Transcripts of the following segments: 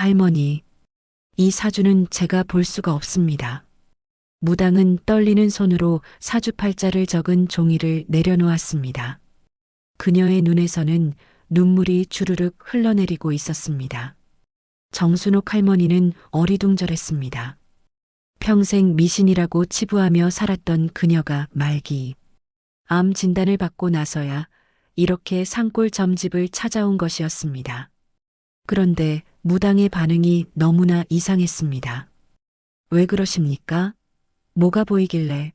할머니, 이 사주는 제가 볼 수가 없습니다. 무당은 떨리는 손으로 사주팔자를 적은 종이를 내려놓았습니다. 그녀의 눈에서는 눈물이 주르륵 흘러내리고 있었습니다. 정순옥 할머니는 어리둥절했습니다. 평생 미신이라고 치부하며 살았던 그녀가 말기 암 진단을 받고 나서야 이렇게 산골 점집을 찾아온 것이었습니다. 그런데 무당의 반응이 너무나 이상했습니다. 왜 그러십니까? 뭐가 보이길래?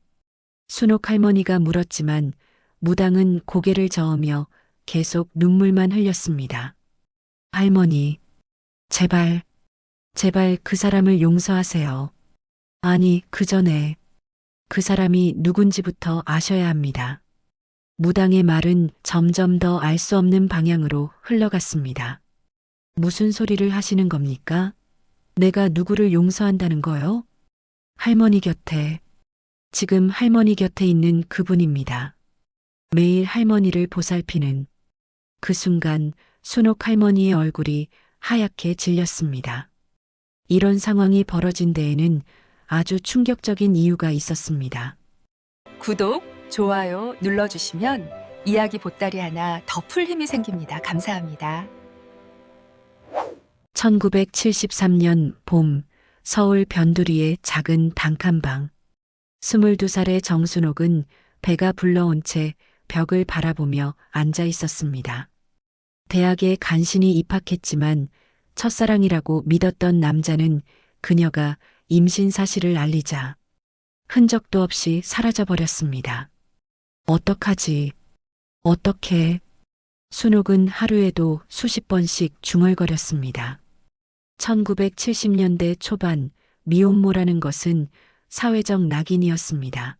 순옥 할머니가 물었지만 무당은 고개를 저으며 계속 눈물만 흘렸습니다. 할머니, 제발, 제발 그 사람을 용서하세요. 아니, 그 전에 그 사람이 누군지부터 아셔야 합니다. 무당의 말은 점점 더 알 수 없는 방향으로 흘러갔습니다. 무슨 소리를 하시는 겁니까? 내가 누구를 용서한다는 거요? 할머니 곁에, 지금 할머니 곁에 있는 그분입니다. 매일 할머니를 보살피는 그 순간 순옥 할머니의 얼굴이 하얗게 질렸습니다. 이런 상황이 벌어진 데에는 아주 충격적인 이유가 있었습니다. 구독, 좋아요 눌러주시면 이야기 보따리 하나 더 풀 힘이 생깁니다. 감사합니다. 1973년 봄 서울 변두리의 작은 단칸방. 22살의 정순옥은 배가 불러온 채 벽을 바라보며 앉아 있었습니다. 대학에 간신히 입학했지만 첫사랑이라고 믿었던 남자는 그녀가 임신 사실을 알리자 흔적도 없이 사라져버렸습니다. 어떡하지? 어떻게? 순옥은 하루에도 수십 번씩 중얼거렸습니다. 1970년대 초반 미혼모라는 것은 사회적 낙인이었습니다.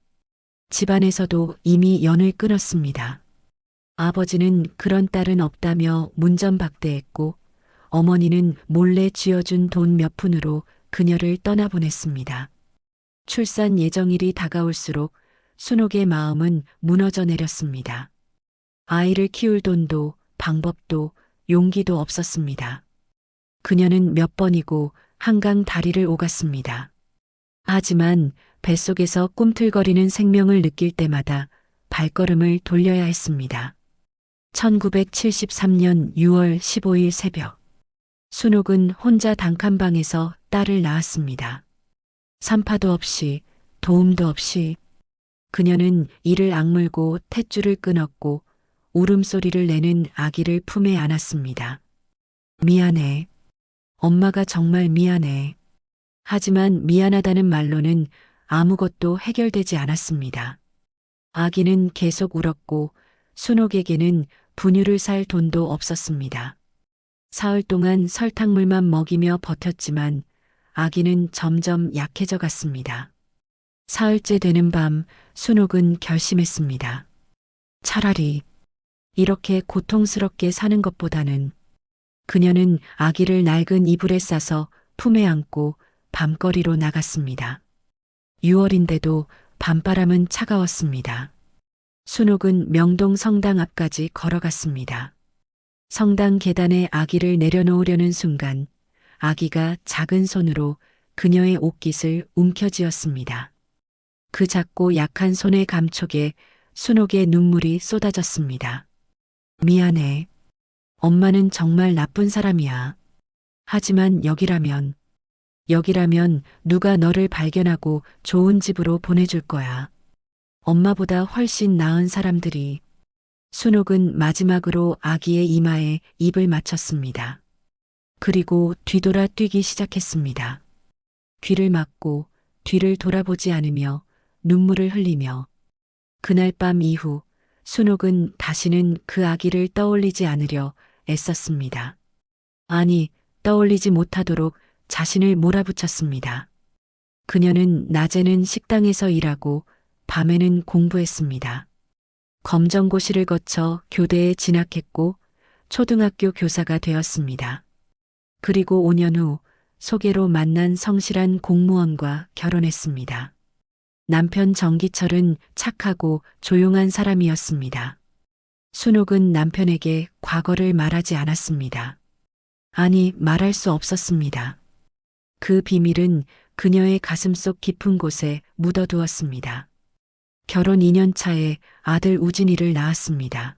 집안에서도 이미 연을 끊었습니다. 아버지는 그런 딸은 없다며 문전박대했고 어머니는 몰래 쥐어준 돈 몇 푼으로 그녀를 떠나보냈습니다. 출산 예정일이 다가올수록 순옥의 마음은 무너져 내렸습니다. 아이를 키울 돈도 방법도 용기도 없었습니다. 그녀는 몇 번이고 한강 다리를 오갔습니다. 하지만 뱃속에서 꿈틀거리는 생명을 느낄 때마다 발걸음을 돌려야 했습니다. 1973년 6월 15일 새벽, 순옥은 혼자 단칸방에서 딸을 낳았습니다. 산파도 없이 도움도 없이 그녀는 이를 악물고 탯줄을 끊었고 울음소리를 내는 아기를 품에 안았습니다. 미안해. 엄마가 정말 미안해. 하지만 미안하다는 말로는 아무것도 해결되지 않았습니다. 아기는 계속 울었고 순옥에게는 분유를 살 돈도 없었습니다. 사흘 동안 설탕물만 먹이며 버텼지만 아기는 점점 약해져 갔습니다. 사흘째 되는 밤 순옥은 결심했습니다. 차라리 이렇게 고통스럽게 사는 것보다는 그녀는 아기를 낡은 이불에 싸서 품에 안고 밤거리로 나갔습니다. 6월인데도 밤바람은 차가웠습니다. 순옥은 명동 성당 앞까지 걸어갔습니다. 성당 계단에 아기를 내려놓으려는 순간 아기가 작은 손으로 그녀의 옷깃을 움켜쥐었습니다. 그 작고 약한 손의 감촉에 순옥의 눈물이 쏟아졌습니다. 미안해. 엄마는 정말 나쁜 사람이야. 하지만 여기라면 누가 너를 발견하고 좋은 집으로 보내줄 거야. 엄마보다 훨씬 나은 사람들이. 순옥은 마지막으로 아기의 이마에 입을 맞췄습니다. 그리고 뒤돌아 뛰기 시작했습니다. 귀를 막고 뒤를 돌아보지 않으며 눈물을 흘리며. 그날 밤 이후 순옥은 다시는 그 아기를 떠올리지 않으려 애썼습니다. 아니, 떠올리지 못하도록 자신을 몰아붙였습니다. 그녀는 낮에는 식당에서 일하고 밤에는 공부했습니다. 검정고시를 거쳐 교대에 진학했고 초등학교 교사가 되었습니다. 그리고 5년 후 소개로 만난 성실한 공무원과 결혼했습니다. 남편 정기철은 착하고 조용한 사람이었습니다. 순옥은 남편에게 과거를 말하지 않았습니다. 아니, 말할 수 없었습니다. 그 비밀은 그녀의 가슴속 깊은 곳에 묻어두었습니다. 결혼 2년 차에 아들 우진이를 낳았습니다.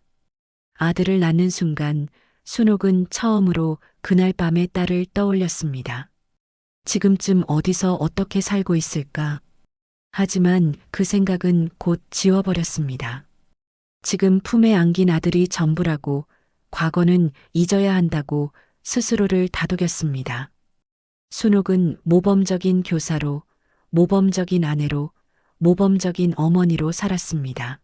아들을 낳는 순간 순옥은 처음으로 그날 밤의 딸을 떠올렸습니다. 지금쯤 어디서 어떻게 살고 있을까? 하지만 그 생각은 곧 지워버렸습니다. 지금 품에 안긴 아들이 전부라고, 과거는 잊어야 한다고 스스로를 다독였습니다. 순옥은 모범적인 교사로, 모범적인 아내로, 모범적인 어머니로 살았습니다.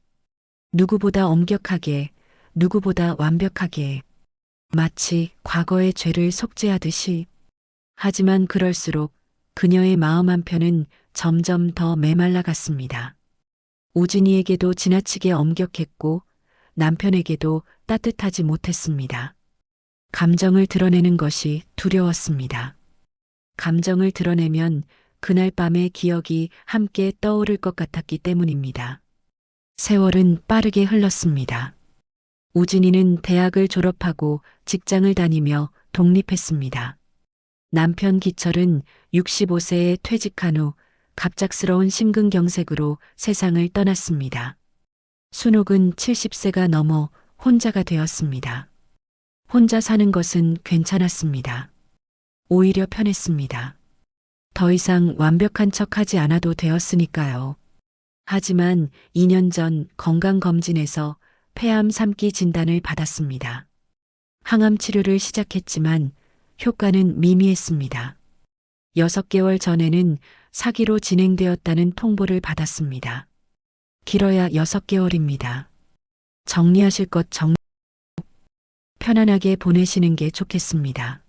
누구보다 엄격하게, 누구보다 완벽하게, 마치 과거의 죄를 속죄하듯이. 하지만 그럴수록 그녀의 마음 한편은 점점 더 메말라갔습니다. 우진이에게도 지나치게 엄격했고 남편에게도 따뜻하지 못했습니다. 감정을 드러내는 것이 두려웠습니다. 감정을 드러내면 그날 밤의 기억이 함께 떠오를 것 같았기 때문입니다. 세월은 빠르게 흘렀습니다. 우진이는 대학을 졸업하고 직장을 다니며 독립했습니다. 남편 기철은 65세에 퇴직한 후 갑작스러운 심근경색으로 세상을 떠났습니다. 순옥은 70세가 넘어 혼자가 되었습니다. 혼자 사는 것은 괜찮았습니다. 오히려 편했습니다. 더 이상 완벽한 척하지 않아도 되었으니까요. 하지만 2년 전 건강검진에서 폐암 3기 진단을 받았습니다. 항암 치료를 시작했지만 효과는 미미했습니다. 6개월 전에는 사기로 진행되었다는 통보를 받았습니다. 길어야 6개월입니다. 정리하실 것 편안하게 보내시는 게 좋겠습니다.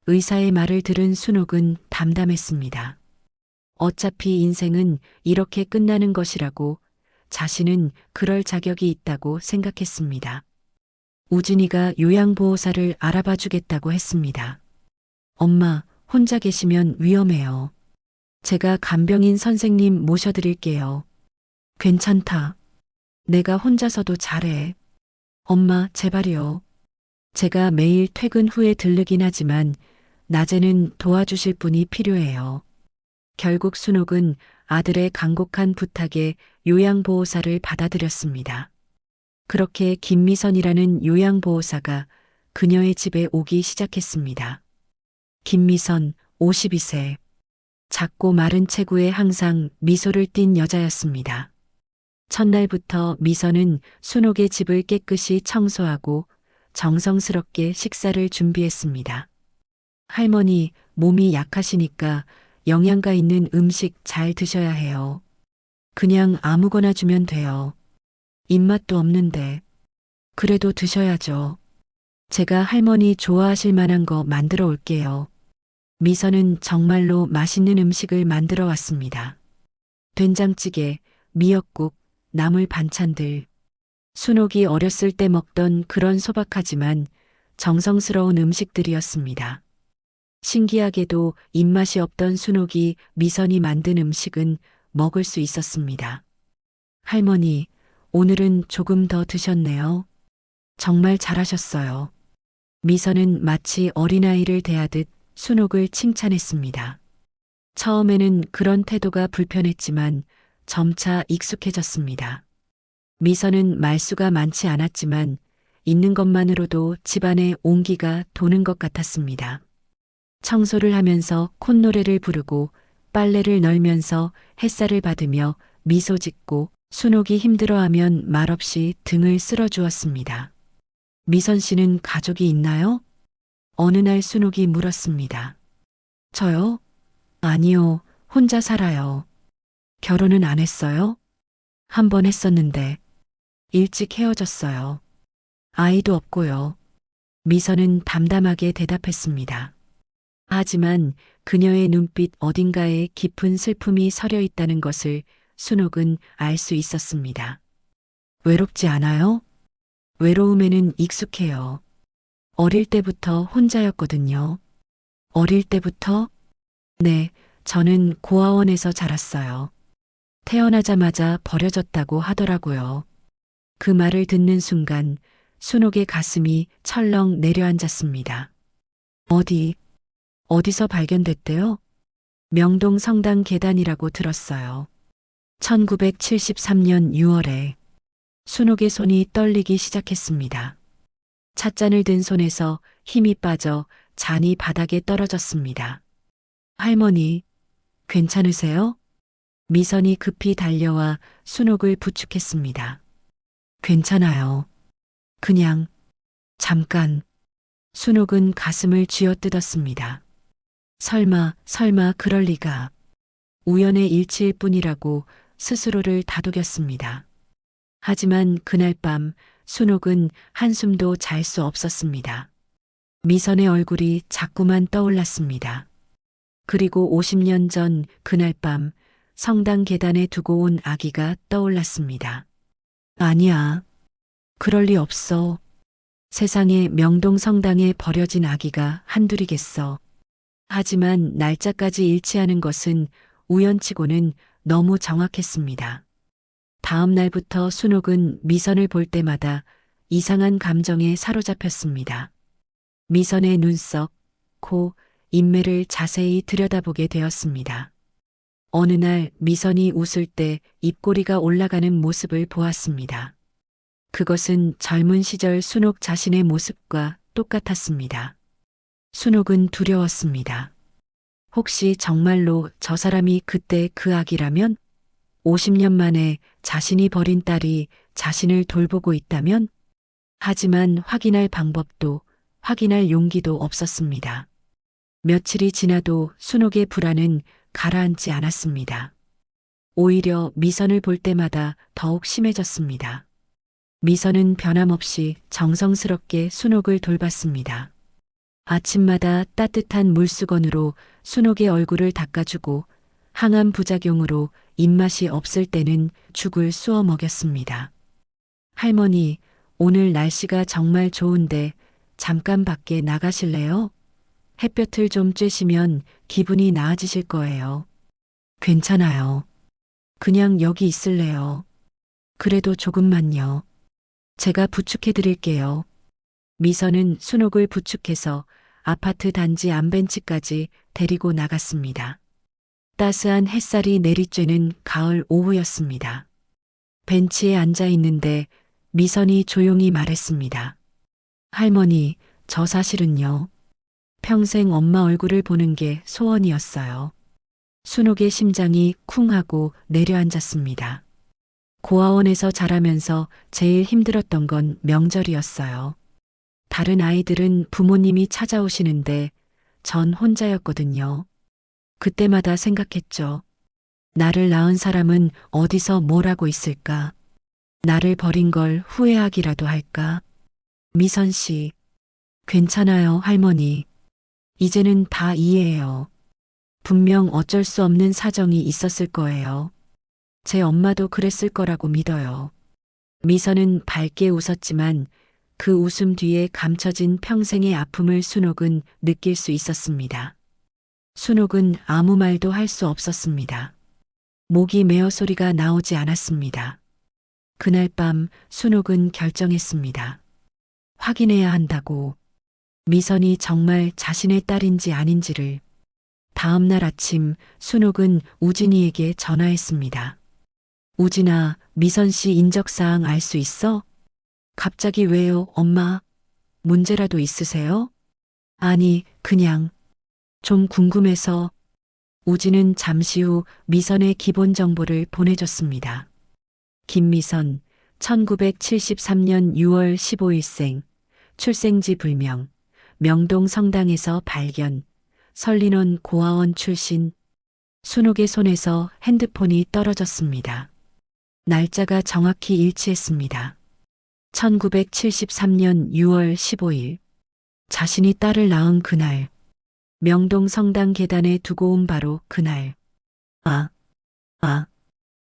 의사의 말을 들은 순옥은 담담했습니다. 어차피 인생은 이렇게 끝나는 것이라고 자신은 그럴 자격이 있다고 생각했습니다. 우진이가 요양보호사를 알아봐 주겠다고 했습니다. 엄마, 혼자 계시면 위험해요. 제가 간병인 선생님 모셔드릴게요. 괜찮다. 내가 혼자서도 잘해. 엄마, 제발요. 제가 매일 퇴근 후에 들르긴 하지만 낮에는 도와주실 분이 필요해요. 결국 순옥은 아들의 간곡한 부탁에 요양보호사를 받아들였습니다. 그렇게 김미선이라는 요양보호사가 그녀의 집에 오기 시작했습니다. 김미선, 52세. 작고 마른 체구에 항상 미소를 띤 여자였습니다. 첫날부터 미선은 순옥의 집을 깨끗이 청소하고 정성스럽게 식사를 준비했습니다. 할머니, 몸이 약하시니까 영양가 있는 음식 잘 드셔야 해요. 그냥 아무거나 주면 돼요. 입맛도 없는데. 그래도 드셔야죠. 제가 할머니 좋아하실 만한 거 만들어 올게요. 미선은 정말로 맛있는 음식을 만들어 왔습니다. 된장찌개, 미역국, 나물 반찬들. 순옥이 어렸을 때 먹던 그런 소박하지만 정성스러운 음식들이었습니다. 신기하게도 입맛이 없던 순옥이 미선이 만든 음식은 먹을 수 있었습니다. 할머니, 오늘은 조금 더 드셨네요. 정말 잘하셨어요. 미선은 마치 어린아이를 대하듯 순옥을 칭찬했습니다. 처음에는 그런 태도가 불편했지만 점차 익숙해졌습니다. 미선은 말수가 많지 않았지만 있는 것만으로도 집안에 온기가 도는 것 같았습니다. 청소를 하면서 콧노래를 부르고 빨래를 널면서 햇살을 받으며 미소 짓고 순옥이 힘들어하면 말없이 등을 쓸어주었습니다. 미선 씨는 가족이 있나요? 어느 날 순옥이 물었습니다. 저요? 아니요, 혼자 살아요. 결혼은 안 했어요? 한 번 했었는데 일찍 헤어졌어요. 아이도 없고요. 미선은 담담하게 대답했습니다. 하지만 그녀의 눈빛 어딘가에 깊은 슬픔이 서려 있다는 것을 순옥은 알 수 있었습니다. 외롭지 않아요? 외로움에는 익숙해요. 어릴 때부터 혼자였거든요. 어릴 때부터? 네, 저는 고아원에서 자랐어요. 태어나자마자 버려졌다고 하더라고요. 그 말을 듣는 순간 순옥의 가슴이 철렁 내려앉았습니다. 어디서 발견됐대요? 명동 성당 계단이라고 들었어요. 1973년 6월에 순옥의 손이 떨리기 시작했습니다. 찻잔을 든 손에서 힘이 빠져 잔이 바닥에 떨어졌습니다. 할머니, 괜찮으세요? 미선이 급히 달려와 순옥을 부축했습니다. 괜찮아요. 그냥, 잠깐. 순옥은 가슴을 쥐어뜯었습니다. 설마 그럴 리가. 우연의 일치일 뿐이라고 스스로를 다독였습니다. 하지만 그날 밤 순옥은 한숨도 잘 수 없었습니다. 미선의 얼굴이 자꾸만 떠올랐습니다. 그리고 50년 전 그날 밤 성당 계단에 두고 온 아기가 떠올랐습니다. 아니야. 그럴 리 없어. 세상에 명동 성당에 버려진 아기가 한둘이겠어. 하지만 날짜까지 일치하는 것은 우연치고는 너무 정확했습니다. 다음 날부터 순옥은 미선을 볼 때마다 이상한 감정에 사로잡혔습니다. 미선의 눈썹, 코, 인매를 자세히 들여다보게 되었습니다. 어느 날 미선이 웃을 때 입꼬리가 올라가는 모습을 보았습니다. 그것은 젊은 시절 순옥 자신의 모습과 똑같았습니다. 순옥은 두려웠습니다. 혹시 정말로 저 사람이 그때 그 아기라면? 50년 만에 자신이 버린 딸이 자신을 돌보고 있다면? 하지만 확인할 방법도 확인할 용기도 없었습니다. 며칠이 지나도 순옥의 불안은 가라앉지 않았습니다. 오히려 미선을 볼 때마다 더욱 심해졌습니다. 미선은 변함없이 정성스럽게 순옥을 돌봤습니다. 아침마다 따뜻한 물수건으로 순옥의 얼굴을 닦아주고 항암 부작용으로 입맛이 없을 때는 죽을 쑤어 먹였습니다. 할머니, 오늘 날씨가 정말 좋은데 잠깐 밖에 나가실래요? 햇볕을 좀 쬐시면 기분이 나아지실 거예요. 괜찮아요. 그냥 여기 있을래요. 그래도 조금만요. 제가 부축해 드릴게요. 미선은 순옥을 부축해서 아파트 단지 안벤치까지 데리고 나갔습니다. 따스한 햇살이 내리쬐는 가을 오후였습니다. 벤치에 앉아 있는데 미선이 조용히 말했습니다. 할머니, 저 사실은요. 평생 엄마 얼굴을 보는 게 소원이었어요. 순옥의 심장이 쿵 하고 내려앉았습니다. 고아원에서 자라면서 제일 힘들었던 건 명절이었어요. 다른 아이들은 부모님이 찾아오시는데 전 혼자였거든요. 그때마다 생각했죠. 나를 낳은 사람은 어디서 뭘 하고 있을까? 나를 버린 걸 후회하기라도 할까? 미선 씨, 괜찮아요, 할머니. 이제는 다 이해해요. 분명 어쩔 수 없는 사정이 있었을 거예요. 제 엄마도 그랬을 거라고 믿어요. 미선은 밝게 웃었지만 그 웃음 뒤에 감춰진 평생의 아픔을 순옥은 느낄 수 있었습니다. 순옥은 아무 말도 할 수 없었습니다. 목이 메어 소리가 나오지 않았습니다. 그날 밤 순옥은 결정했습니다. 확인해야 한다고. 미선이 정말 자신의 딸인지 아닌지를. 다음 날 아침 순옥은 우진이에게 전화했습니다. 우진아, 미선 씨 인적사항 알 수 있어? 갑자기 왜요, 엄마? 문제라도 있으세요? 아니, 그냥 좀 궁금해서. 우진은 잠시 후 미선의 기본 정보를 보내줬습니다. 김미선, 1973년 6월 15일생, 출생지 불명, 명동 성당에서 발견, 설린원 고아원 출신. 순옥의 손에서 핸드폰이 떨어졌습니다. 날짜가 정확히 일치했습니다. 1973년 6월 15일. 자신이 딸을 낳은 그날. 명동 성당 계단에 두고 온 바로 그날.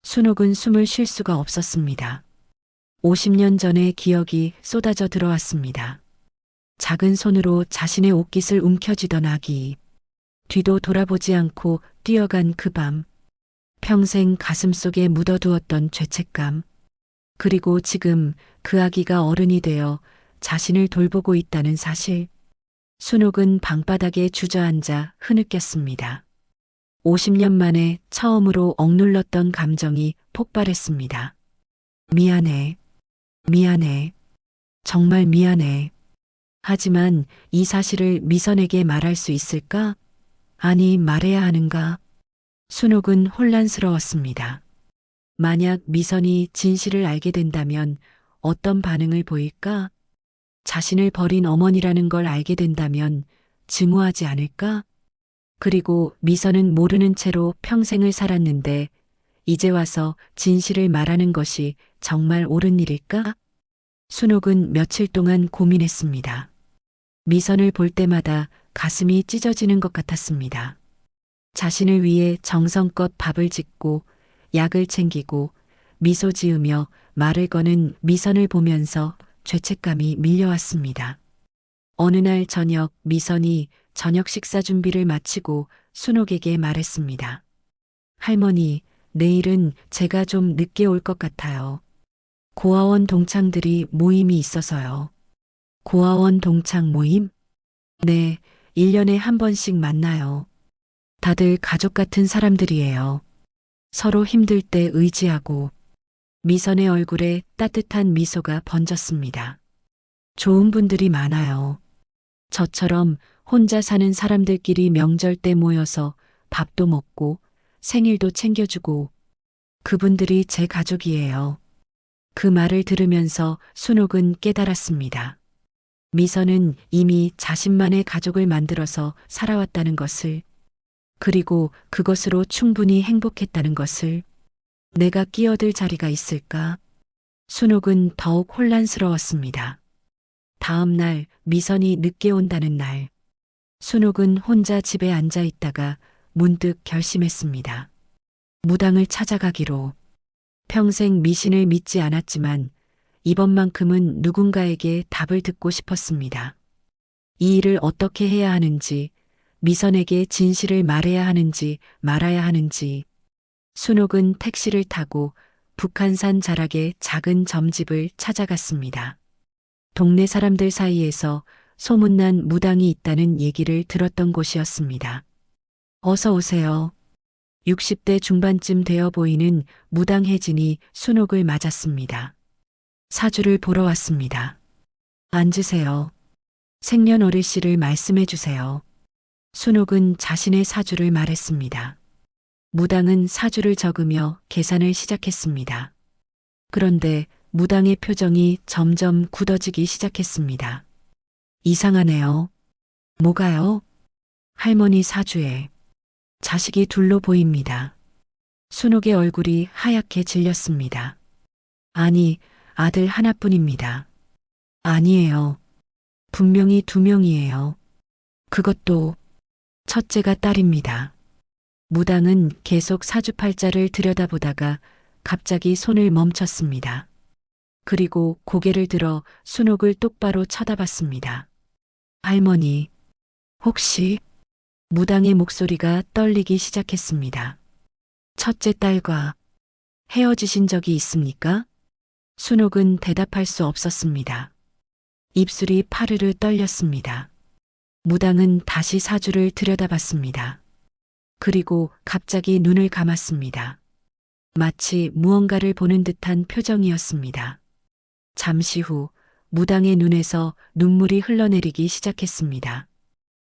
순옥은 숨을 쉴 수가 없었습니다. 50년 전의 기억이 쏟아져 들어왔습니다. 작은 손으로 자신의 옷깃을 움켜쥐던 아기. 뒤도 돌아보지 않고 뛰어간 그 밤. 평생 가슴속에 묻어두었던 죄책감. 그리고 지금 그 아기가 어른이 되어 자신을 돌보고 있다는 사실. 순옥은 방바닥에 주저앉아 흐느꼈습니다. 50년 만에 처음으로 억눌렀던 감정이 폭발했습니다. 미안해. 미안해. 정말 미안해. 하지만 이 사실을 미선에게 말할 수 있을까? 아니, 말해야 하는가? 순옥은 혼란스러웠습니다. 만약 미선이 진실을 알게 된다면 어떤 반응을 보일까? 자신을 버린 어머니라는 걸 알게 된다면 증오하지 않을까? 그리고 미선은 모르는 채로 평생을 살았는데 이제 와서 진실을 말하는 것이 정말 옳은 일일까? 순옥은 며칠 동안 고민했습니다. 미선을 볼 때마다 가슴이 찢어지는 것 같았습니다. 자신을 위해 정성껏 밥을 짓고 약을 챙기고 미소 지으며 말을 거는 미선을 보면서 죄책감이 밀려왔습니다. 어느 날 저녁 미선이 저녁 식사 준비를 마치고 순옥에게 말했습니다. 할머니, 내일은 제가 좀 늦게 올 것 같아요. 고아원 동창들이 모임이 있어서요. 고아원 동창 모임? 네, 1년에 한 번씩 만나요. 다들 가족 같은 사람들이에요. 서로 힘들 때 의지하고. 미선의 얼굴에 따뜻한 미소가 번졌습니다. 좋은 분들이 많아요. 저처럼 혼자 사는 사람들끼리 명절 때 모여서 밥도 먹고 생일도 챙겨주고 그분들이 제 가족이에요. 그 말을 들으면서 순옥은 깨달았습니다. 미선은 이미 자신만의 가족을 만들어서 살아왔다는 것을, 그리고 그것으로 충분히 행복했다는 것을. 내가 끼어들 자리가 있을까? 순옥은 더욱 혼란스러웠습니다. 다음 날 미선이 늦게 온다는 날, 순옥은 혼자 집에 앉아 있다가 문득 결심했습니다. 무당을 찾아가기로. 평생 미신을 믿지 않았지만 이번만큼은 누군가에게 답을 듣고 싶었습니다. 이 일을 어떻게 해야 하는지, 미선에게 진실을 말해야 하는지 말아야 하는지. 순옥은 택시를 타고 북한산 자락의 작은 점집을 찾아갔습니다. 동네 사람들 사이에서 소문난 무당이 있다는 얘기를 들었던 곳이었습니다. 어서 오세요. 60대 중반쯤 되어 보이는 무당 혜진이 순옥을 맞았습니다. 사주를 보러 왔습니다. 앉으세요. 생년월일씨를 말씀해 주세요. 순옥은 자신의 사주를 말했습니다. 무당은 사주를 적으며 계산을 시작했습니다. 그런데 무당의 표정이 점점 굳어지기 시작했습니다. 이상하네요. 뭐가요? 할머니 사주에 자식이 둘로 보입니다. 순옥의 얼굴이 하얗게 질렸습니다. 아니, 아들 하나뿐입니다. 아니에요. 분명히 2명이에요. 그것도 첫째가 딸입니다. 무당은 계속 사주팔자를 들여다보다가 갑자기 손을 멈췄습니다. 그리고 고개를 들어 순옥을 똑바로 쳐다봤습니다. 할머니, 혹시? 무당의 목소리가 떨리기 시작했습니다. 첫째 딸과 헤어지신 적이 있습니까? 순옥은 대답할 수 없었습니다. 입술이 파르르 떨렸습니다. 무당은 다시 사주를 들여다봤습니다. 그리고 갑자기 눈을 감았습니다. 마치 무언가를 보는 듯한 표정이었습니다. 잠시 후 무당의 눈에서 눈물이 흘러내리기 시작했습니다.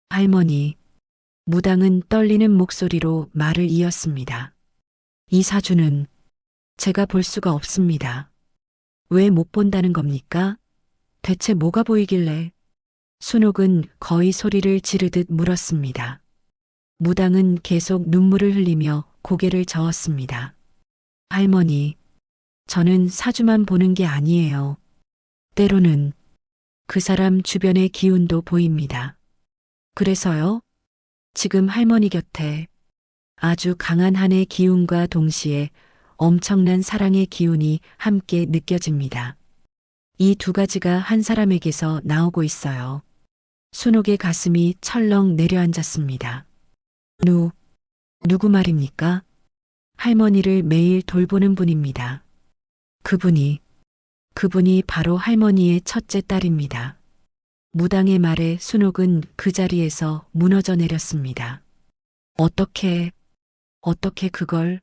할머니, 무당은 떨리는 목소리로 말을 이었습니다. 이 사주는 제가 볼 수가 없습니다. 왜 못 본다는 겁니까? 대체 뭐가 보이길래? 순옥은 거의 소리를 지르듯 물었습니다. 무당은 계속 눈물을 흘리며 고개를 저었습니다. 할머니, 저는 사주만 보는 게 아니에요. 때로는 그 사람 주변의 기운도 보입니다. 그래서요? 지금 할머니 곁에 아주 강한 한의 기운과 동시에 엄청난 사랑의 기운이 함께 느껴집니다. 이 2가지가 한 사람에게서 나오고 있어요. 순옥의 가슴이 철렁 내려앉았습니다. 누구 말입니까? 할머니를 매일 돌보는 분입니다. 그분이 바로 할머니의 첫째 딸입니다. 무당의 말에 순옥은 그 자리에서 무너져 내렸습니다. 어떻게 그걸?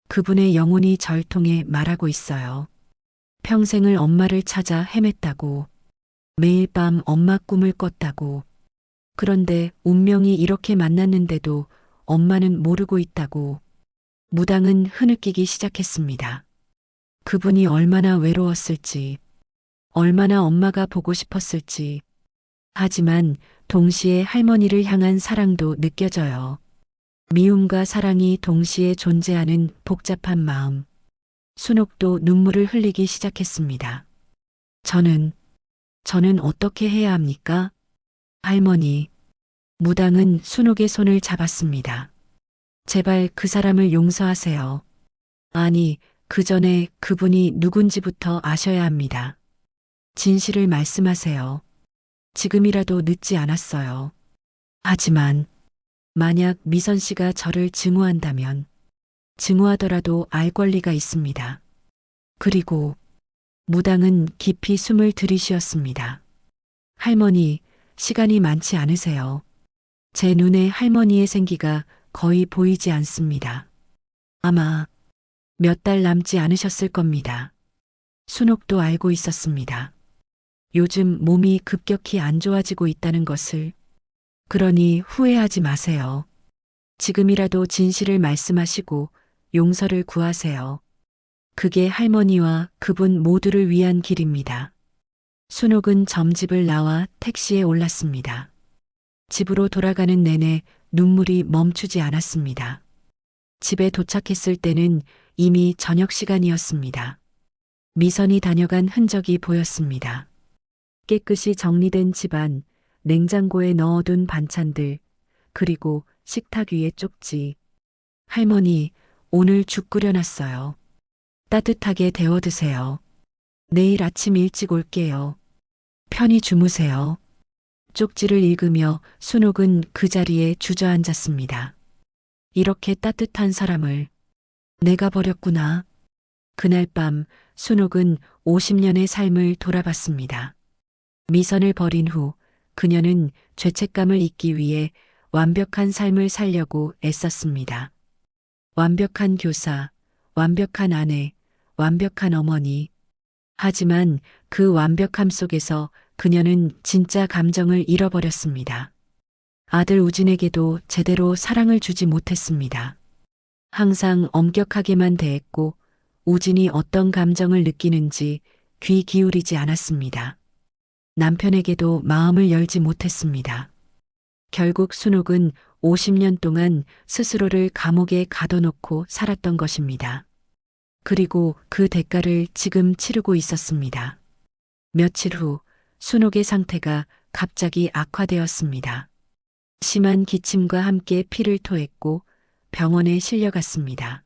그분의 영혼이 절 통해 말하고 있어요. 평생을 엄마를 찾아 헤맸다고. 매일 밤 엄마 꿈을 꿨다고. 그런데 운명이 이렇게 만났는데도 엄마는 모르고 있다고. 무당은 흐느끼기 시작했습니다. 그분이 얼마나 외로웠을지, 얼마나 엄마가 보고 싶었을지. 하지만 동시에 할머니를 향한 사랑도 느껴져요. 미움과 사랑이 동시에 존재하는 복잡한 마음. 순옥도 눈물을 흘리기 시작했습니다. 저는 어떻게 해야 합니까? 할머니. 무당은 순옥의 손을 잡았습니다. 제발 그 사람을 용서하세요. 아니, 그 전에 그분이 누군지부터 아셔야 합니다. 진실을 말씀하세요. 지금이라도 늦지 않았어요. 하지만 만약 미선 씨가 저를 증오한다면 증오하더라도 알 권리가 있습니다. 그리고 무당은 깊이 숨을 들이쉬었습니다. 할머니, 시간이 많지 않으세요. 제 눈에 할머니의 생기가 거의 보이지 않습니다. 아마 몇 달 남지 않으셨을 겁니다. 순옥도 알고 있었습니다. 요즘 몸이 급격히 안 좋아지고 있다는 것을. 그러니 후회하지 마세요. 지금이라도 진실을 말씀하시고 용서를 구하세요. 그게 할머니와 그분 모두를 위한 길입니다. 순옥은 점집을 나와 택시에 올랐습니다. 집으로 돌아가는 내내 눈물이 멈추지 않았습니다. 집에 도착했을 때는 이미 저녁 시간이었습니다. 미선이 다녀간 흔적이 보였습니다. 깨끗이 정리된 집안, 냉장고에 넣어둔 반찬들, 그리고 식탁 위에 쪽지. 할머니, 오늘 죽 끓여놨어요. 따뜻하게 데워 드세요. 내일 아침 일찍 올게요. 편히 주무세요. 쪽지를 읽으며 순옥은 그 자리에 주저앉았습니다. 이렇게 따뜻한 사람을 내가 버렸구나. 그날 밤 순옥은 50년의 삶을 돌아봤습니다. 미선을 버린 후 그녀는 죄책감을 잊기 위해 완벽한 삶을 살려고 애썼습니다. 완벽한 교사, 완벽한 아내, 완벽한 어머니. 하지만 그 완벽함 속에서 그녀는 진짜 감정을 잃어버렸습니다. 아들 우진에게도 제대로 사랑을 주지 못했습니다. 항상 엄격하게만 대했고 우진이 어떤 감정을 느끼는지 귀 기울이지 않았습니다. 남편에게도 마음을 열지 못했습니다. 결국 순옥은 50년 동안 스스로를 감옥에 가둬놓고 살았던 것입니다. 그리고 그 대가를 지금 치르고 있었습니다. 며칠 후 순옥의 상태가 갑자기 악화되었습니다. 심한 기침과 함께 피를 토했고 병원에 실려갔습니다.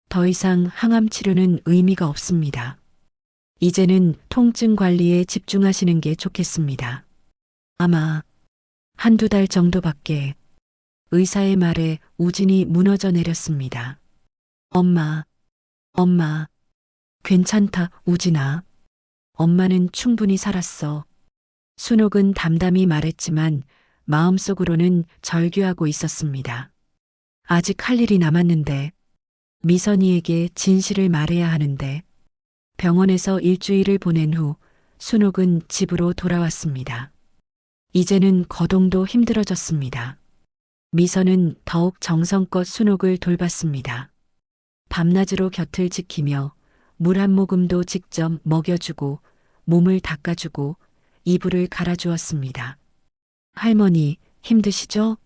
더 이상 항암 치료는 의미가 없습니다. 이제는 통증 관리에 집중하시는 게 좋겠습니다. 아마 한두 달 정도밖에. 의사의 말에 우진이 무너져 내렸습니다. 엄마, 괜찮다, 우진아. 엄마는 충분히 살았어. 순옥은 담담히 말했지만 마음속으로는 절규하고 있었습니다. 아직 할 일이 남았는데, 미선이에게 진실을 말해야 하는데. 병원에서 일주일을 보낸 후 순옥은 집으로 돌아왔습니다. 이제는 거동도 힘들어졌습니다. 미선은 더욱 정성껏 순옥을 돌봤습니다. 밤낮으로 곁을 지키며 물 한 모금도 직접 먹여주고 몸을 닦아주고 이불을 갈아주었습니다. 할머니, 힘드시죠?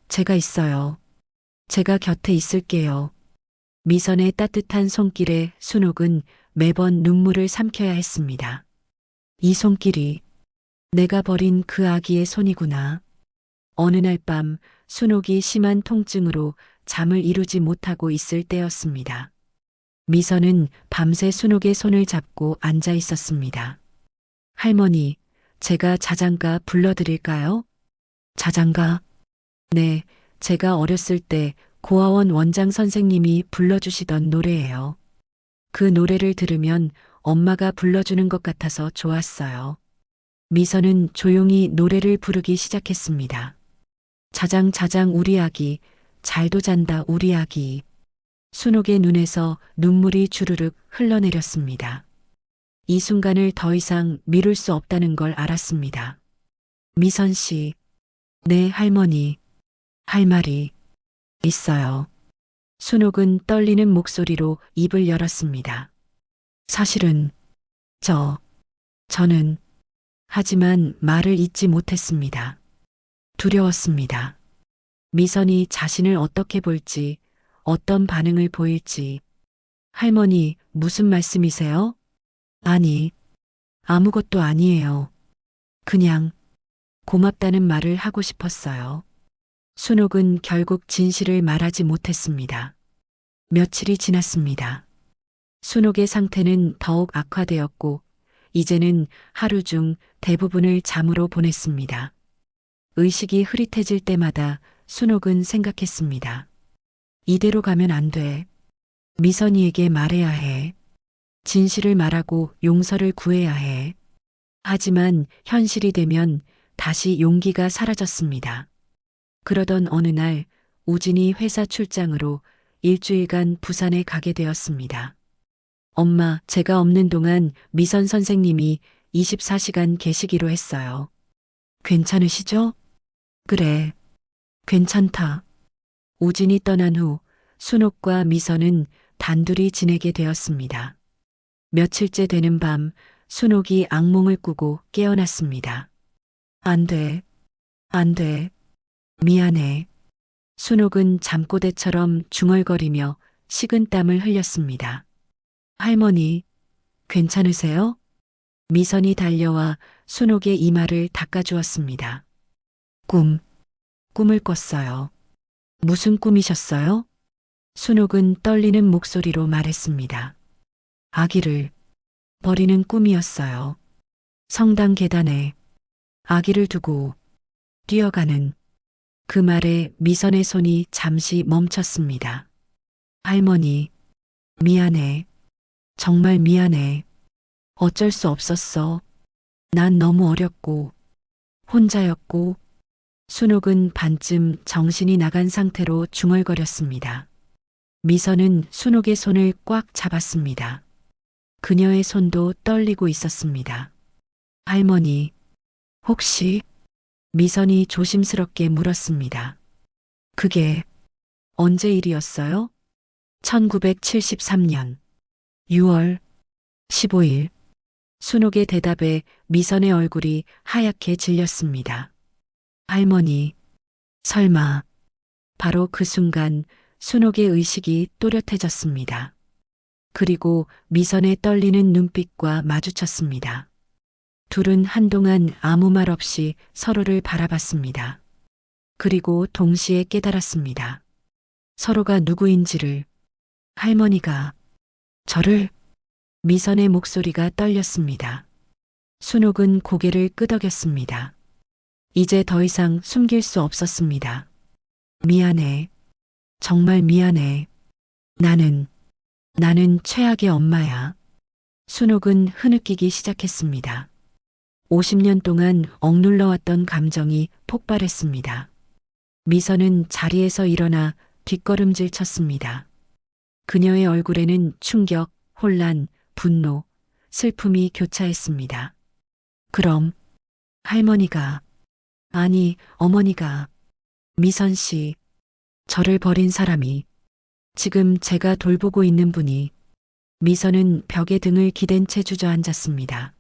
제가 있어요. 제가 곁에 있을게요. 미선의 따뜻한 손길에 순옥은 매번 눈물을 삼켜야 했습니다. 이 손길이 내가 버린 그 아기의 손이구나. 어느 날 밤 순옥이 심한 통증으로 잠을 이루지 못하고 있을 때였습니다. 미선은 밤새 순옥의 손을 잡고 앉아 있었습니다. 할머니, 제가 자장가 불러드릴까요? 자장가? 네, 제가 어렸을 때 고아원 원장 선생님이 불러주시던 노래예요. 그 노래를 들으면 엄마가 불러주는 것 같아서 좋았어요. 미선은 조용히 노래를 부르기 시작했습니다. 자장 자장 우리 아기, 잘도 잔다 우리 아기. 순옥의 눈에서 눈물이 주르륵 흘러내렸습니다. 이 순간을 더 이상 미룰 수 없다는 걸 알았습니다. 미선 씨, 네 할머니, 할 말이 있어요. 순옥은 떨리는 목소리로 입을 열었습니다. 사실은 저는 하지만 말을 잇지 못했습니다. 두려웠습니다. 미선이 자신을 어떻게 볼지, 어떤 반응을 보일지. 할머니, 무슨 말씀이세요? 아니, 아무것도 아니에요. 그냥 고맙다는 말을 하고 싶었어요. 순옥은 결국 진실을 말하지 못했습니다. 며칠이 지났습니다. 순옥의 상태는 더욱 악화되었고, 이제는 하루 중 대부분을 잠으로 보냈습니다. 의식이 흐릿해질 때마다 순옥은 생각했습니다. 이대로 가면 안 돼. 미선이에게 말해야 해. 진실을 말하고 용서를 구해야 해. 하지만 현실이 되면 다시 용기가 사라졌습니다. 그러던 어느 날 우진이 회사 출장으로 일주일간 부산에 가게 되었습니다. 엄마, 제가 없는 동안 미선 선생님이 24시간 계시기로 했어요. 괜찮으시죠? 그래, 괜찮다. 우진이 떠난 후 순옥과 미선은 단둘이 지내게 되었습니다. 며칠째 되는 밤 순옥이 악몽을 꾸고 깨어났습니다. 안 돼, 안 돼. 미안해. 순옥은 잠꼬대처럼 중얼거리며 식은땀을 흘렸습니다. 할머니, 괜찮으세요? 미선이 달려와 순옥의 이마를 닦아주었습니다. 꿈을 꿨어요. 무슨 꿈이셨어요? 순옥은 떨리는 목소리로 말했습니다. 아기를 버리는 꿈이었어요. 성당 계단에 아기를 두고 뛰어가는 그 말에 미선의 손이 잠시 멈췄습니다. 할머니, 미안해. 정말 미안해. 어쩔 수 없었어. 난 너무 어렸고, 혼자였고, 순옥은 반쯤 정신이 나간 상태로 중얼거렸습니다. 미선은 순옥의 손을 꽉 잡았습니다. 그녀의 손도 떨리고 있었습니다. 할머니, 혹시? 미선이 조심스럽게 물었습니다. 그게 언제 일이었어요? 1973년 6월 15일. 순옥의 대답에 미선의 얼굴이 하얗게 질렸습니다. 할머니, 설마. 바로 그 순간 순옥의 의식이 또렷해졌습니다. 그리고 미선의 떨리는 눈빛과 마주쳤습니다. 둘은 한동안 아무 말 없이 서로를 바라봤습니다. 그리고 동시에 깨달았습니다. 서로가 누구인지를. 할머니가 저를. 미선의 목소리가 떨렸습니다. 순옥은 고개를 끄덕였습니다. 이제 더 이상 숨길 수 없었습니다. 미안해. 정말 미안해. 나는 최악의 엄마야. 순옥은 흐느끼기 시작했습니다. 50년 동안 억눌러왔던 감정이 폭발했습니다. 미선은 자리에서 일어나 뒷걸음질 쳤습니다. 그녀의 얼굴에는 충격, 혼란, 분노, 슬픔이 교차했습니다. 그럼 할머니가, 아니 어머니가, 미선 씨, 저를 버린 사람이, 지금 제가 돌보고 있는 분이. 미선은 벽에 등을 기댄 채 주저앉았습니다.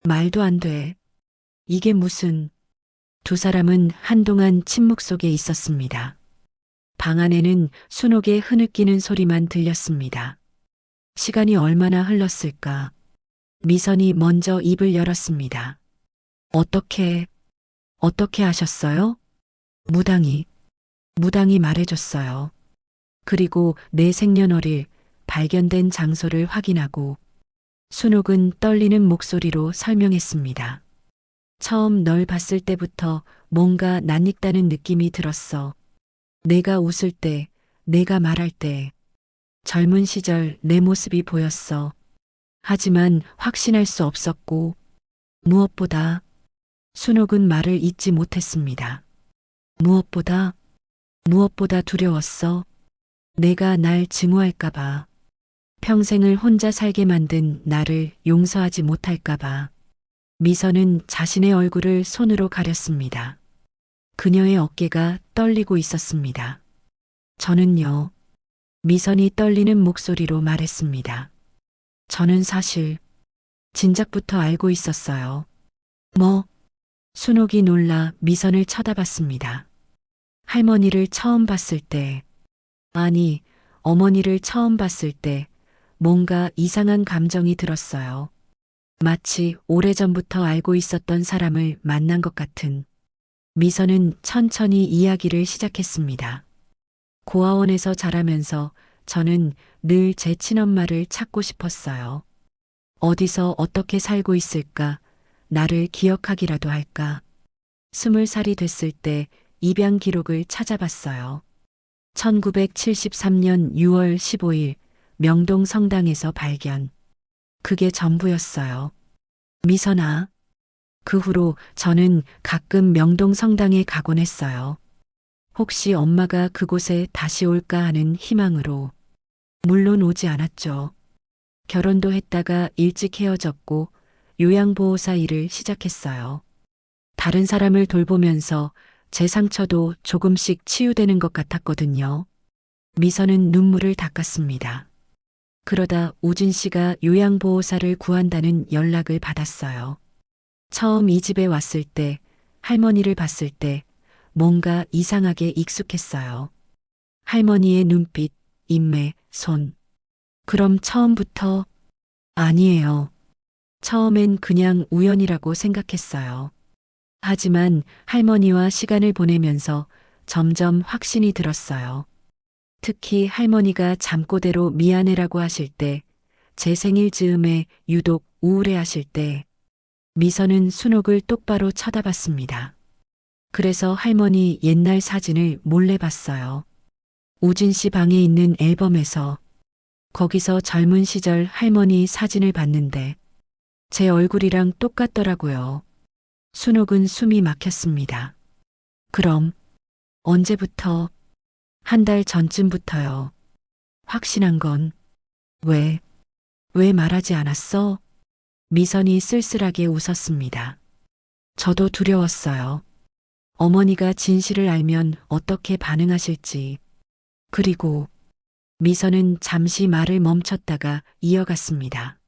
말도 안 돼. 이게 무슨. 두 사람은 한동안 침묵 속에 있었습니다. 방 안에는 순옥의 흐느끼는 소리만 들렸습니다. 시간이 얼마나 흘렀을까. 미선이 먼저 입을 열었습니다. 어떻게 하셨어요? 무당이 말해줬어요. 그리고 내 생년월일, 발견된 장소를 확인하고. 순옥은 떨리는 목소리로 설명했습니다. 처음 널 봤을 때부터 뭔가 낯익다는 느낌이 들었어. 내가 웃을 때, 내가 말할 때. 젊은 시절 내 모습이 보였어. 하지만 확신할 수 없었고, 무엇보다 순옥은 말을 잇지 못했습니다. 무엇보다 두려웠어. 내가 날 증오할까봐. 평생을 혼자 살게 만든 나를 용서하지 못할까봐. 미선은 자신의 얼굴을 손으로 가렸습니다. 그녀의 어깨가 떨리고 있었습니다. 저는요. 미선이 떨리는 목소리로 말했습니다. 저는 사실 진작부터 알고 있었어요. 뭐? 순옥이 놀라 미선을 쳐다봤습니다. 할머니를 처음 봤을 때, 아니, 어머니를 처음 봤을 때 뭔가 이상한 감정이 들었어요. 마치 오래전부터 알고 있었던 사람을 만난 것 같은. 미선은 천천히 이야기를 시작했습니다. 고아원에서 자라면서 저는 늘 제 친엄마를 찾고 싶었어요. 어디서 어떻게 살고 있을까? 나를 기억하기라도 할까? 20살이 됐을 때 입양 기록을 찾아봤어요. 1973년 6월 15일 명동 성당에서 발견. 그게 전부였어요. 미선아. 그 후로 저는 가끔 명동 성당에 가곤 했어요. 혹시 엄마가 그곳에 다시 올까 하는 희망으로. 물론 오지 않았죠. 결혼도 했다가 일찍 헤어졌고 요양보호사 일을 시작했어요. 다른 사람을 돌보면서 제 상처도 조금씩 치유되는 것 같았거든요. 미선은 눈물을 닦았습니다. 그러다 우진 씨가 요양보호사를 구한다는 연락을 받았어요. 처음 이 집에 왔을 때, 할머니를 봤을 때 뭔가 이상하게 익숙했어요. 할머니의 눈빛, 인매, 손. 그럼 처음부터 아니에요. 처음엔 그냥 우연이라고 생각했어요. 하지만 할머니와 시간을 보내면서 점점 확신이 들었어요. 특히 할머니가 잠꼬대로 미안해라고 하실 때, 제 생일 즈음에 유독 우울해하실 때, 미선은 순옥을 똑바로 쳐다봤습니다. 그래서 할머니 옛날 사진을 몰래 봤어요. 우진 씨 방에 있는 앨범에서. 거기서 젊은 시절 할머니 사진을 봤는데 제 얼굴이랑 똑같더라고요. 순옥은 숨이 막혔습니다. 그럼 언제부터? 한 달 전쯤부터요. 확신한 건 왜 말하지 않았어? 미선이 쓸쓸하게 웃었습니다. 저도 두려웠어요. 어머니가 진실을 알면 어떻게 반응하실지. 그리고 미선은 잠시 말을 멈췄다가 이어갔습니다.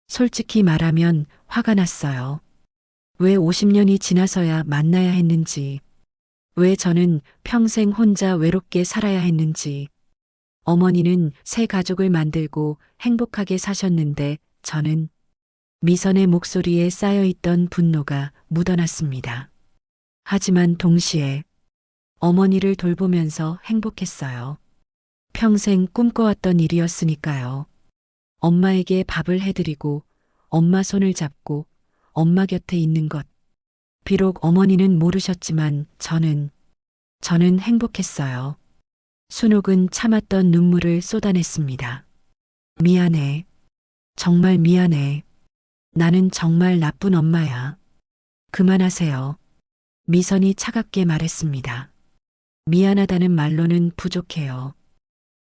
솔직히 말하면 화가 났어요. 왜 50년이 지나서야 만나야 했는지. 왜 저는 평생 혼자 외롭게 살아야 했는지. 어머니는 새 가족을 만들고 행복하게 사셨는데 저는 미선의 목소리에 쌓여있던 분노가 묻어났습니다. 하지만 동시에 어머니를 돌보면서 행복했어요. 평생 꿈꿔왔던 일이었으니까요. 엄마에게 밥을 해드리고 엄마 손을 잡고 엄마 곁에 있는 것. 비록 어머니는 모르셨지만 저는 행복했어요. 순옥은 참았던 눈물을 쏟아냈습니다. 미안해. 정말 미안해. 나는 정말 나쁜 엄마야. 그만하세요. 미선이 차갑게 말했습니다. 미안하다는 말로는 부족해요.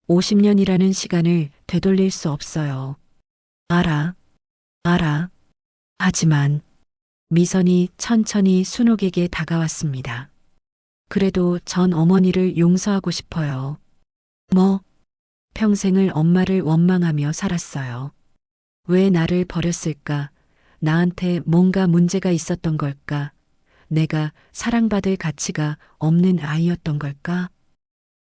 50년이라는 시간을 되돌릴 수 없어요. 알아. 하지만 미선이 천천히 순옥에게 다가왔습니다. 그래도 전 어머니를 용서하고 싶어요. 뭐? 평생을 엄마를 원망하며 살았어요. 왜 나를 버렸을까? 나한테 뭔가 문제가 있었던 걸까? 내가 사랑받을 가치가 없는 아이였던 걸까?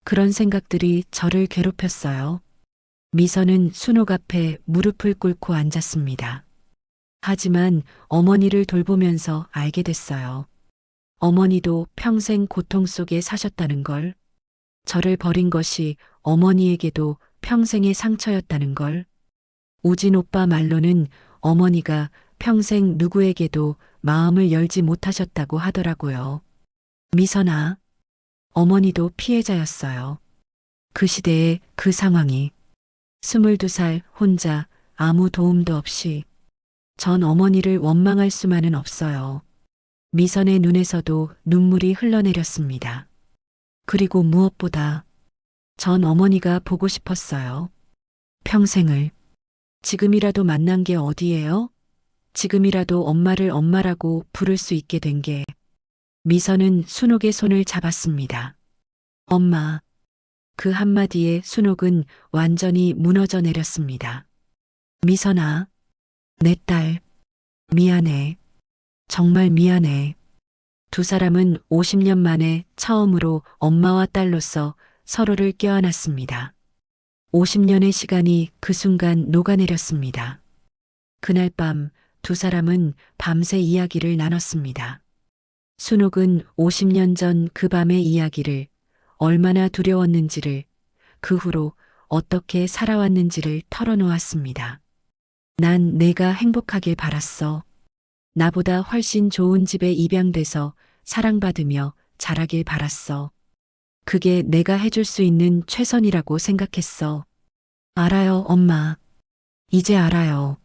그런 생각들이 저를 괴롭혔어요. 미선은 순옥 앞에 무릎을 꿇고 앉았습니다. 하지만 어머니를 돌보면서 알게 됐어요. 어머니도 평생 고통 속에 사셨다는 걸. 저를 버린 것이 어머니에게도 평생의 상처였다는 걸. 우진 오빠 말로는 어머니가 평생 누구에게도 마음을 열지 못하셨다고 하더라고요. 미선아, 어머니도 피해자였어요. 그 시대의 그 상황이. 22살 혼자 아무 도움도 없이 전 어머니를 원망할 수만은 없어요. 미선의 눈에서도 눈물이 흘러내렸습니다. 그리고 무엇보다 전 어머니가 보고 싶었어요. 평생을. 지금이라도 만난 게 어디예요? 지금이라도 엄마를 엄마라고 부를 수 있게 된 게. 미선은 순옥의 손을 잡았습니다. 엄마. 그 한마디에 순옥은 완전히 무너져 내렸습니다. 미선아. 내 딸. 미안해. 정말 미안해. 두 사람은 50년 만에 처음으로 엄마와 딸로서 서로를 껴안았습니다. 50년의 시간이 그 순간 녹아내렸습니다. 그날 밤 두 사람은 밤새 이야기를 나눴습니다. 순옥은 50년 전 그 밤의 이야기를, 얼마나 두려웠는지를, 그 후로 어떻게 살아왔는지를 털어놓았습니다. 난 내가 행복하길 바랐어. 나보다 훨씬 좋은 집에 입양돼서 사랑받으며 자라길 바랐어. 그게 내가 해줄 수 있는 최선이라고 생각했어. 알아요, 엄마. 이제 알아요.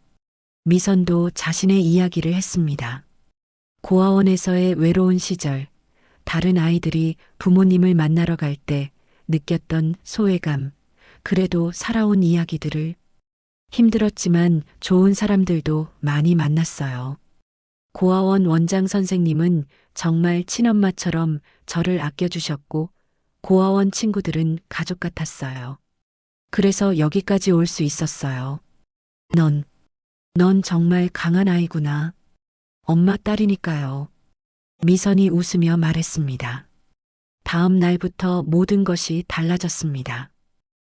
미선도 자신의 이야기를 했습니다. 고아원에서의 외로운 시절, 다른 아이들이 부모님을 만나러 갈 때 느꼈던 소외감, 그래도 살아온 이야기들을. 힘들었지만 좋은 사람들도 많이 만났어요. 고아원 원장 선생님은 정말 친엄마처럼 저를 아껴주셨고, 고아원 친구들은 가족 같았어요. 그래서 여기까지 올 수 있었어요. 넌 정말 강한 아이구나. 엄마 딸이니까요. 미선이 웃으며 말했습니다. 다음 날부터 모든 것이 달라졌습니다.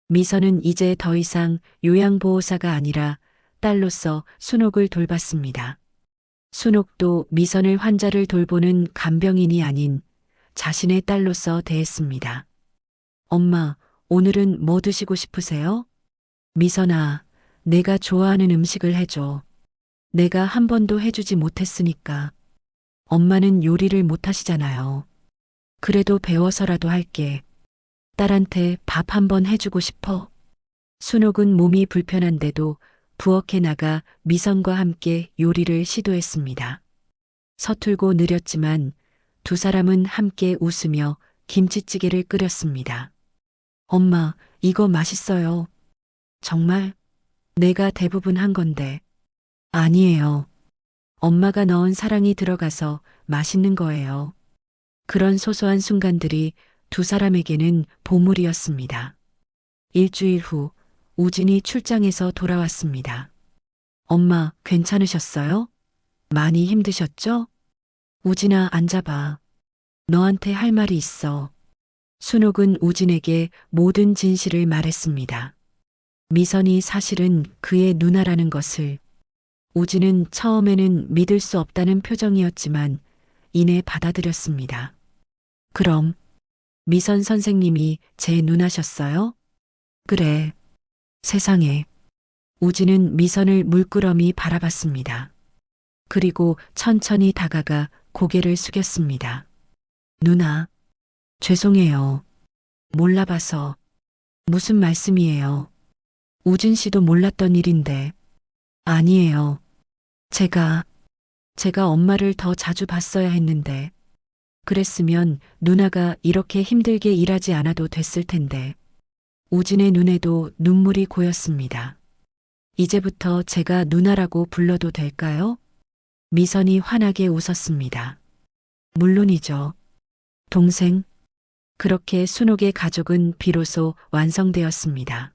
미선은 이제 더 이상 요양보호사가 아니라 딸로서 순옥을 돌봤습니다. 순옥도 미선을 환자를 돌보는 간병인이 아닌 자신의 딸로서 대했습니다. 엄마, 오늘은 뭐 드시고 싶으세요? 미선아, 내가 좋아하는 음식을 해줘. 내가 한 번도 해주지 못했으니까. 엄마는 요리를 못하시잖아요. 그래도 배워서라도 할게. 딸한테 밥 한 번 해주고 싶어. 순옥은 몸이 불편한데도 부엌에 나가 미선과 함께 요리를 시도했습니다. 서툴고 느렸지만 두 사람은 함께 웃으며 김치찌개를 끓였습니다. 엄마, 이거 맛있어요. 정말? 내가 대부분 한 건데. 아니에요. 엄마가 넣은 사랑이 들어가서 맛있는 거예요. 그런 소소한 순간들이 두 사람에게는 보물이었습니다. 일주일 후 우진이 출장에서 돌아왔습니다. 엄마, 괜찮으셨어요? 많이 힘드셨죠? 우진아, 앉아봐. 너한테 할 말이 있어. 순옥은 우진에게 모든 진실을 말했습니다. 미선이 사실은 그의 누나라는 것을. 우진은 처음에는 믿을 수 없다는 표정이었지만 이내 받아들였습니다. 그럼 미선 선생님이 제 누나셨어요? 그래. 세상에. 우진은 미선을 물끄러미 바라봤습니다. 그리고 천천히 다가가 고개를 숙였습니다. 누나, 죄송해요. 몰라봐서. 무슨 말씀이에요? 우진 씨도 몰랐던 일인데. 아니에요. 제가 엄마를 더 자주 봤어야 했는데. 그랬으면 누나가 이렇게 힘들게 일하지 않아도 됐을 텐데. 우진의 눈에도 눈물이 고였습니다. 이제부터 제가 누나라고 불러도 될까요? 미선이 환하게 웃었습니다. 물론이죠. 동생. 그렇게 순옥의 가족은 비로소 완성되었습니다.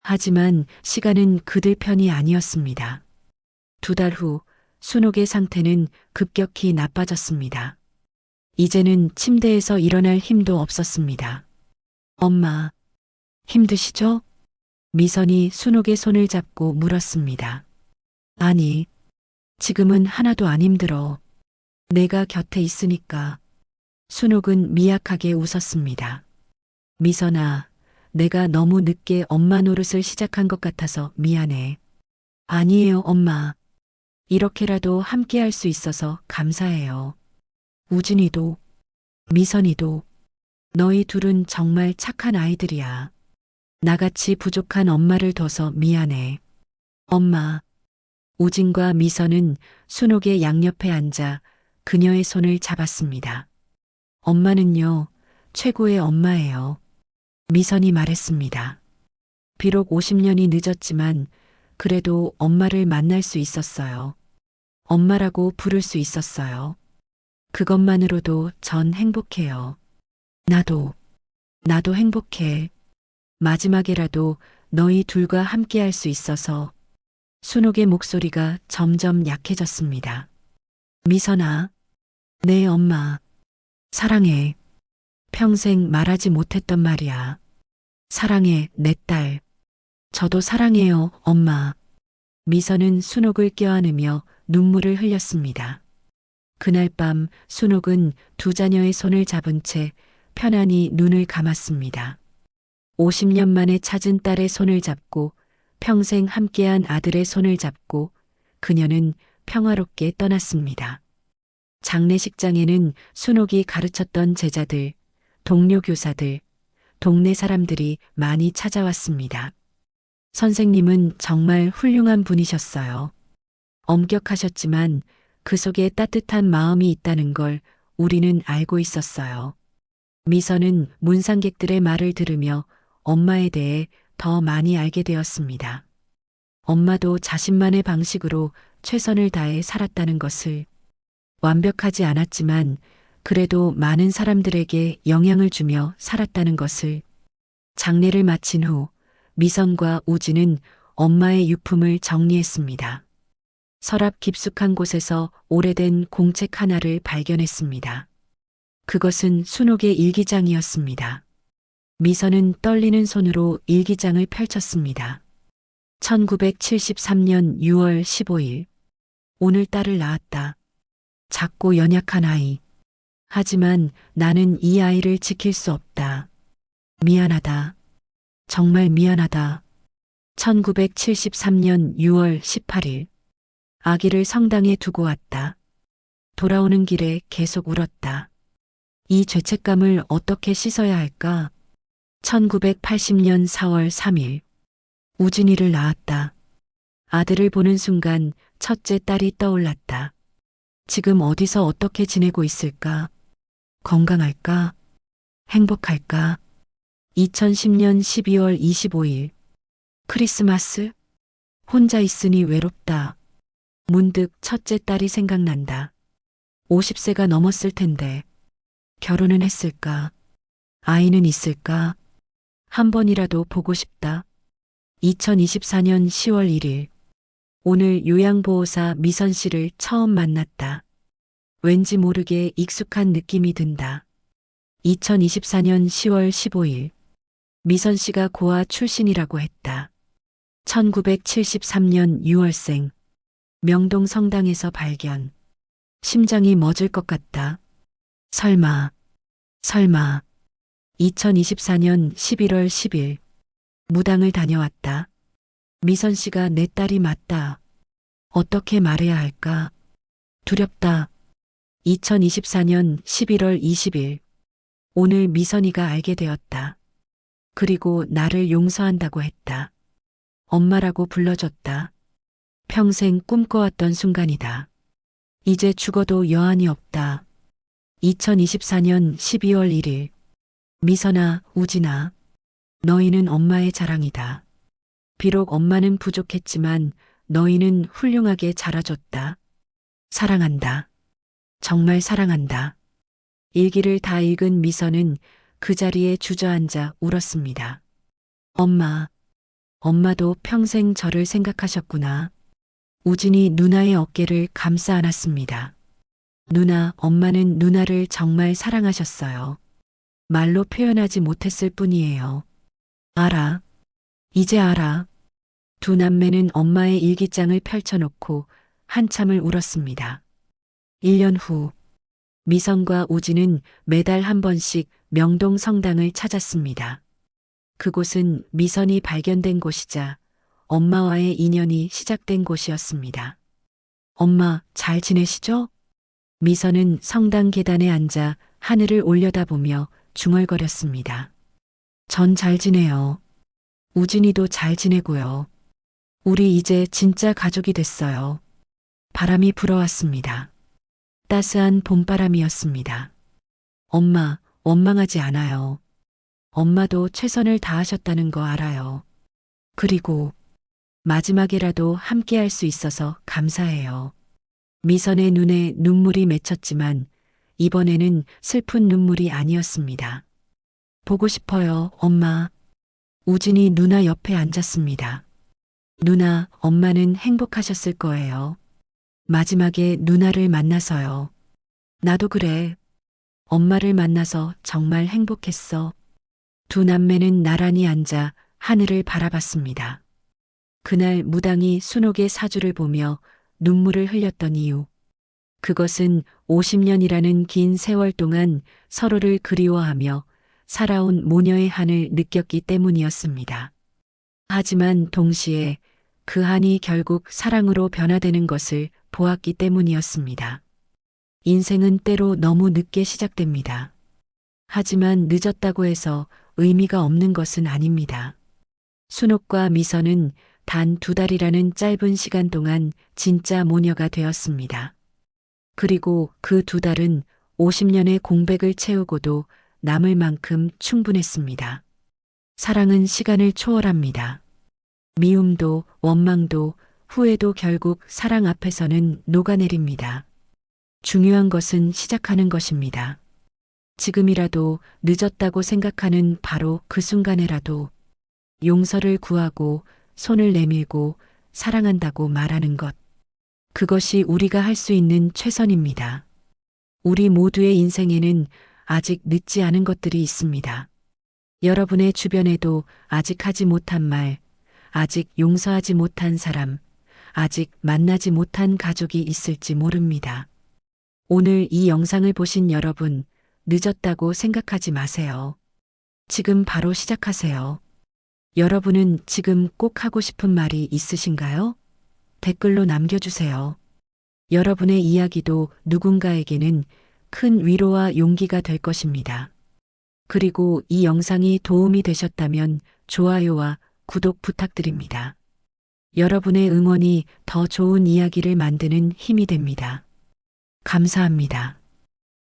하지만 시간은 그들 편이 아니었습니다. 2달 후 순옥의 상태는 급격히 나빠졌습니다. 이제는 침대에서 일어날 힘도 없었습니다. 엄마, 힘드시죠? 미선이 순옥의 손을 잡고 물었습니다. 아니, 지금은 하나도 안 힘들어. 내가 곁에 있으니까. 순옥은 미약하게 웃었습니다. 미선아, 내가 너무 늦게 엄마 노릇을 시작한 것 같아서 미안해. 아니에요, 엄마. 이렇게라도 함께 할 수 있어서 감사해요. 우진이도, 미선이도, 너희 둘은 정말 착한 아이들이야. 나같이 부족한 엄마를 둬서 미안해. 엄마. 우진과 미선은 순옥의 양옆에 앉아 그녀의 손을 잡았습니다. 엄마는요, 최고의 엄마예요. 미선이 말했습니다. 비록 50년이 늦었지만 그래도 엄마를 만날 수 있었어요. 엄마라고 부를 수 있었어요. 그것만으로도 전 행복해요. 나도 행복해. 마지막에라도 너희 둘과 함께 할 수 있어서. 순옥의 목소리가 점점 약해졌습니다. 미선아, 내 엄마, 사랑해. 평생 말하지 못했던 말이야. 사랑해, 내 딸. 저도 사랑해요, 엄마. 미선은 순옥을 껴안으며 눈물을 흘렸습니다. 그날 밤 순옥은 두 자녀의 손을 잡은 채 편안히 눈을 감았습니다. 50년 만에 찾은 딸의 손을 잡고 평생 함께한 아들의 손을 잡고 그녀는 평화롭게 떠났습니다. 장례식장에는 순옥이 가르쳤던 제자들, 동료 교사들, 동네 사람들이 많이 찾아왔습니다. 선생님은 정말 훌륭한 분이셨어요. 엄격하셨지만 그 속에 따뜻한 마음이 있다는 걸 우리는 알고 있었어요. 미선은 문상객들의 말을 들으며 엄마에 대해 더 많이 알게 되었습니다. 엄마도 자신만의 방식으로 최선을 다해 살았다는 것을, 완벽하지 않았지만 그래도 많은 사람들에게 영향을 주며 살았다는 것을. 장례를 마친 후 미선과 우진은 엄마의 유품을 정리했습니다. 서랍 깊숙한 곳에서 오래된 공책 하나를 발견했습니다. 그것은 순옥의 일기장이었습니다. 미선은 떨리는 손으로 일기장을 펼쳤습니다. 1973년 6월 15일. 오늘 딸을 낳았다. 작고 연약한 아이. 하지만 나는 이 아이를 지킬 수 없다. 미안하다. 정말 미안하다. 1973년 6월 18일. 아기를 성당에 두고 왔다. 돌아오는 길에 계속 울었다. 이 죄책감을 어떻게 씻어야 할까? 1980년 4월 3일. 우진이를 낳았다. 아들을 보는 순간 첫째 딸이 떠올랐다. 지금 어디서 어떻게 지내고 있을까? 건강할까? 행복할까? 2010년 12월 25일. 크리스마스? 혼자 있으니 외롭다. 문득 첫째 딸이 생각난다. 50세가 넘었을 텐데. 결혼은 했을까? 아이는 있을까? 한 번이라도 보고 싶다. 2024년 10월 1일. 오늘 요양보호사 미선 씨를 처음 만났다. 왠지 모르게 익숙한 느낌이 든다. 2024년 10월 15일. 미선 씨가 고아 출신이라고 했다. 1973년 6월생. 명동 성당에서 발견. 심장이 멎을 것 같다. 설마. 2024년 11월 10일. 무당을 다녀왔다. 미선 씨가 내 딸이 맞다. 어떻게 말해야 할까? 두렵다. 2024년 11월 20일. 오늘 미선이가 알게 되었다. 그리고 나를 용서한다고 했다. 엄마라고 불러줬다. 평생 꿈꿔왔던 순간이다. 이제 죽어도 여한이 없다. 2024년 12월 1일. 미선아, 우진아. 너희는 엄마의 자랑이다. 비록 엄마는 부족했지만 너희는 훌륭하게 자라줬다. 사랑한다. 정말 사랑한다. 일기를 다 읽은 미선은 그 자리에 주저앉아 울었습니다. 엄마도 평생 저를 생각하셨구나. 우진이 누나의 어깨를 감싸 안았습니다. 누나, 엄마는 누나를 정말 사랑하셨어요. 말로 표현하지 못했을 뿐이에요. 알아. 이제 알아. 두 남매는 엄마의 일기장을 펼쳐놓고 한참을 울었습니다. 1년 후, 미선과 우진은 매달 한 번씩 명동 성당을 찾았습니다. 그곳은 미선이 발견된 곳이자 엄마와의 인연이 시작된 곳이었습니다. 엄마, 잘 지내시죠? 미선은 성당 계단에 앉아 하늘을 올려다보며 중얼거렸습니다. 전 잘 지내요. 우진이도 잘 지내고요. 우리 이제 진짜 가족이 됐어요. 바람이 불어왔습니다. 따스한 봄바람이었습니다. 엄마, 원망하지 않아요. 엄마도 최선을 다하셨다는 거 알아요. 그리고 마지막이라도 함께 할 수 있어서 감사해요. 미선의 눈에 눈물이 맺혔지만 이번에는 슬픈 눈물이 아니었습니다. 보고 싶어요, 엄마. 우진이 누나 옆에 앉았습니다. 누나, 엄마는 행복하셨을 거예요. 마지막에 누나를 만나서요. 나도 그래. 엄마를 만나서 정말 행복했어. 두 남매는 나란히 앉아 하늘을 바라봤습니다. 그날 무당이 순옥의 사주를 보며 눈물을 흘렸던 이유. 그것은 50년이라는 긴 세월 동안 서로를 그리워하며 살아온 모녀의 한을 느꼈기 때문이었습니다. 하지만 동시에 그 한이 결국 사랑으로 변화되는 것을 보았기 때문이었습니다. 인생은 때로 너무 늦게 시작됩니다. 하지만 늦었다고 해서 의미가 없는 것은 아닙니다. 순옥과 미선은 단 2달이라는 짧은 시간 동안 진짜 모녀가 되었습니다. 그리고 그 2달은 50년의 공백을 채우고도 남을 만큼 충분했습니다. 사랑은 시간을 초월합니다. 미움도 원망도 후회도 결국 사랑 앞에서는 녹아내립니다. 중요한 것은 시작하는 것입니다. 지금이라도 늦었다고 생각하는 바로 그 순간에라도 용서를 구하고 손을 내밀고 사랑한다고 말하는 것. 그것이 우리가 할 수 있는 최선입니다. 우리 모두의 인생에는 아직 늦지 않은 것들이 있습니다. 여러분의 주변에도 아직 하지 못한 말, 아직 용서하지 못한 사람, 아직 만나지 못한 가족이 있을지 모릅니다. 오늘 이 영상을 보신 여러분, 늦었다고 생각하지 마세요. 지금 바로 시작하세요. 여러분은 지금 꼭 하고 싶은 말이 있으신가요? 댓글로 남겨주세요. 여러분의 이야기도 누군가에게는 큰 위로와 용기가 될 것입니다. 그리고 이 영상이 도움이 되셨다면 좋아요와 구독 부탁드립니다. 여러분의 응원이 더 좋은 이야기를 만드는 힘이 됩니다. 감사합니다.